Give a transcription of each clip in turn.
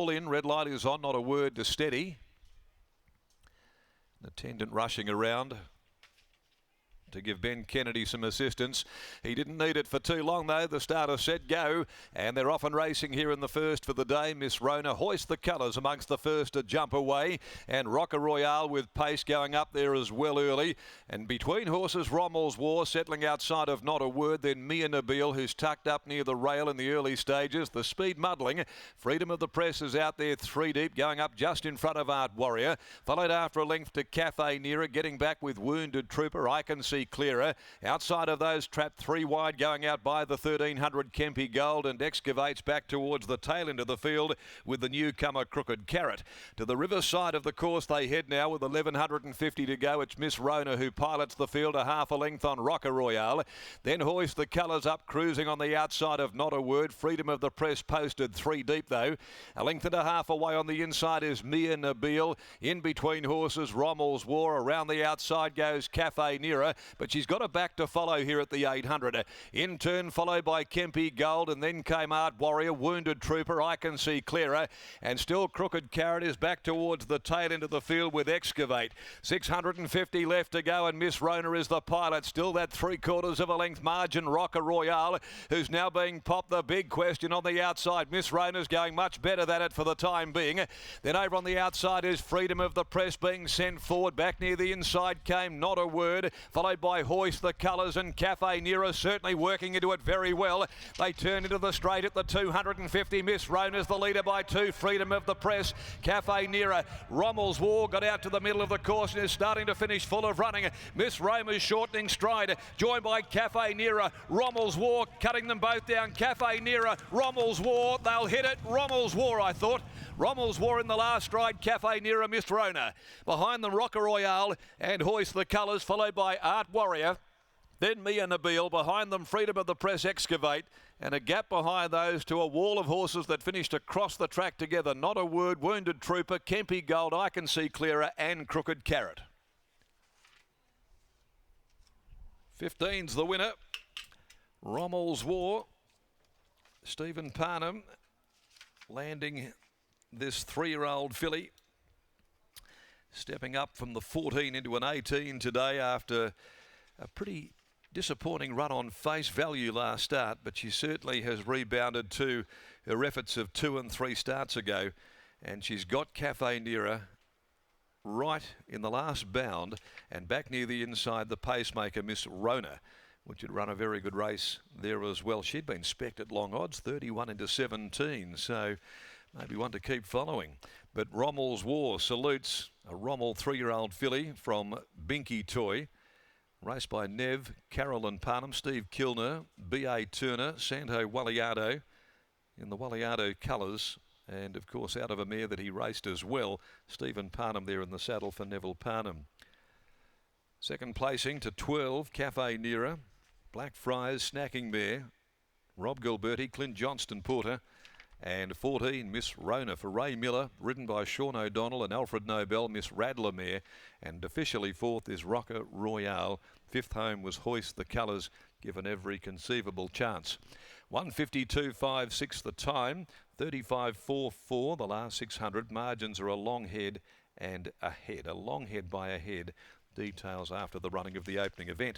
all in. Red light is on, not a word to steady. An attendant rushing around to give Ben Kennedy some assistance. He didn't need it for too long though. The starter set go, and they're off and racing here in the first for the day. Miss Rona hoist the colours amongst the first to jump away, and Rocker Royale with pace going up there as well early. And between horses, Rommel's War settling outside of Not a Word, then Mia Nabil, who's tucked up near the rail in the early stages. The speed muddling. Freedom of the Press is out there 3 deep, going up just in front of Art Warrior, followed after a length to Cafe Nearer, getting back with Wounded Trooper. I Can See Clearer. Outside of those, trapped 3 wide, going out by the 1300 Kempy Gold, and excavates back towards the tail end of the field with the newcomer Crooked Carrot. To the river side of the course they head now with 1150 to go. It's Miss Rona who pilots the field a half a length on Rocker Royale. Then hoist the colours up, cruising on the outside of Not a Word. Freedom of the Press posted 3 deep though. A length and a half away on the inside is Mia Nabil. In between horses, Rommel's War. Around the outside goes Cafe Nearer, but she's got a back to follow here at the 800. In turn, followed by Kempy Gold, and then came Art Warrior, Wounded Trooper, I Can See Clearer, and still Crooked Carrot is back towards the tail end of the field with Excavate. 650 left to go, and Miss Rona is the pilot. Still that 3/4 of a length margin, Rocker Royale, who's now being popped. The big question on the outside. Miss Rona's going much better than it for the time being. Then over on the outside is Freedom of the Press being sent forward. Back near the inside came Not a Word, followed by Hoist the Colours, and Cafe Nearer certainly working into it very well. They turn into the straight at the 250. Miss Rona's the leader by 2. Freedom of the Press, Cafe Nearer. Rommel's War got out to the middle of the course and is starting to finish full of running. Miss Rona's shortening stride, joined by Cafe Nearer. Rommel's War cutting them both down. Cafe Nearer, Rommel's War, they'll hit it. Rommel's War, I thought. Rommel's War in the last stride. Cafe Nearer, Miss Rona. Behind them, Rocker Royale and Hoist the Colours, followed by Art Warrior. Then Mia Nabil. Behind them, Freedom of the Press, Excavate, and a gap behind those to a wall of horses that finished across the track together. Not a Word, Wounded Trooper, Kempy Gold, I Can See Clearer, and Crooked Carrot. 15's the winner. Rommel's War. Stephen Parnham landing this 3-year-old filly, stepping up from the 14 into an 18 today after a pretty disappointing run on face value last start, but she certainly has rebounded to her efforts of 2 and 3 starts ago, and she's got Cafe Nearer right in the last bound, and back near the inside the pacemaker Miss Rona, which had run a very good race there as well. She'd been specced at long odds, 31 into 17, so maybe one to keep following. But Rommel's War salutes a Rommel 3-year-old filly from Binky Toy, raced by Nev, Carolyn Parnham, Steve Kilner, B.A. Turner, Santo Walliardo in the Walliardo colours, and of course out of a mare that he raced as well, Stephen Parnham there in the saddle for Neville Parnham. Second placing to 12, Cafe Nearer, Blackfriars Snacking Mare, Rob Gilberti, Clint Johnston Porter, and 14, Miss Rona for Ray Miller, ridden by Sean O'Donnell and Alfred Nobel, Miss Radler mare, and officially 4th is Rocker Royale. 5th home was Hoist the Colours, given every conceivable chance. 152.56 the time, 35.44 the last 600. Margins are a long head and a head, a long head by a head. Details after the running of the opening event.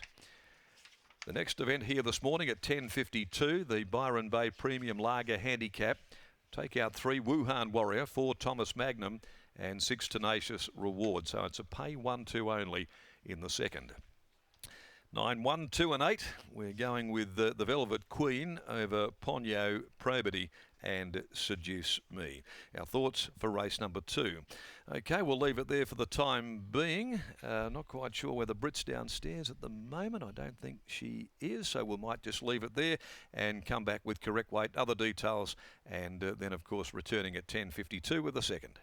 The next event here this morning at 10:52, the Byron Bay Premium Lager Handicap. Take out 3 Wuhan Warrior, 4 Thomas Magnum, and 6 Tenacious Reward. So it's a pay 1-2 only in the second. 9, 1, 2 and 8. We're going with the Velvet Queen over Ponyo, Probity and Seduce Me. Our thoughts for race number 2. Okay, we'll leave it there for the time being. Not quite sure whether Brit's downstairs at the moment. I don't think she is, so we might just leave it there and come back with correct weight, other details, and then of course returning at 10:52 with the second.